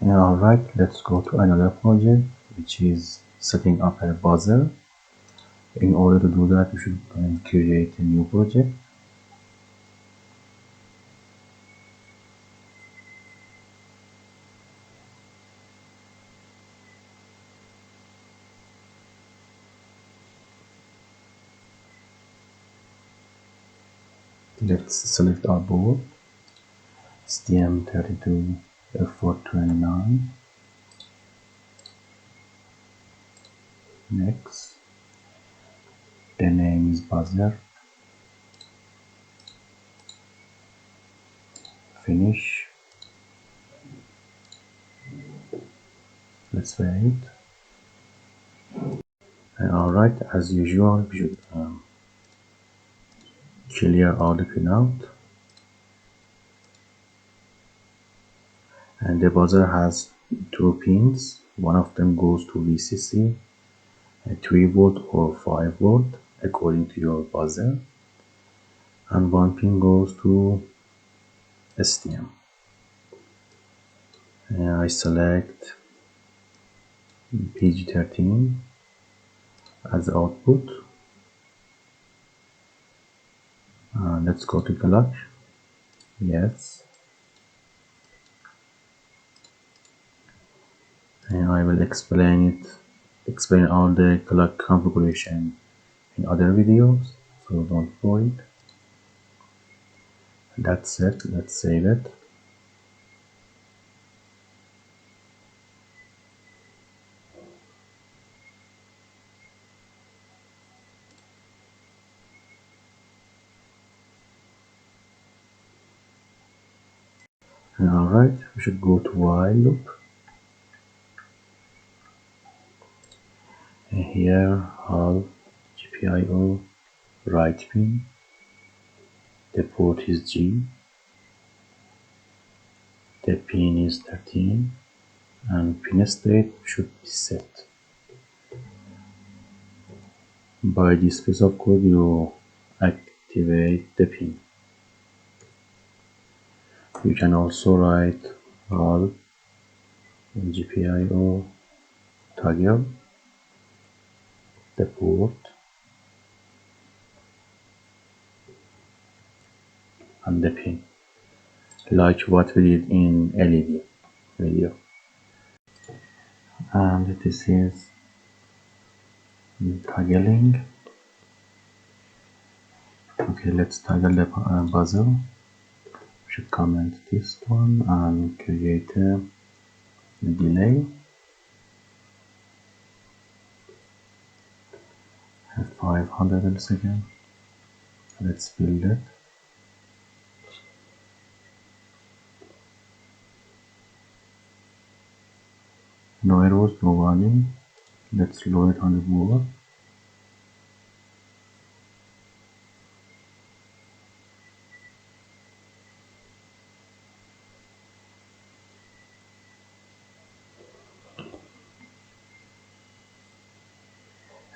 Alright, let's go to another project, which is setting up a buzzer. In order to do that, we should create a new project. Let's select our board, STM32 HAL. Next, the name is buzzer. Finish. Let's wait. Alright, as usual, we should clear all the pinout. And the buzzer has two pins. One of them goes to VCC, a 3 volt or 5 volt according to your buzzer, and one pin goes to STM. I select PG13 as output. Let's go to clock. Yes. And I will explain all the clock configuration in other videos, so don't worry. That's it. Let's save it. Alright, we should go to while loop. And here HAL GPIO right pin. The port is G. The pin is 13 and pin state should be set. By this piece of code you activate the pin. You can also write HAL GPIO toggle the port and the pin, like what we did in LED video. And this is toggling. Okay, let's toggle the buzzer. We should comment this one and create a delay at 500 milliseconds. Let's build it. No errors, no warning. Let's load it on the board.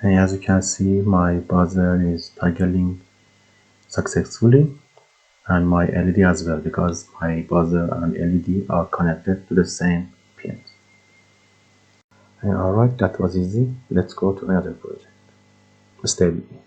And as you can see, my buzzer is toggling successfully, and my LED as well, because my buzzer and LED are connected to the same pins. Alright, that was easy. Let's go to another project. Stay with me.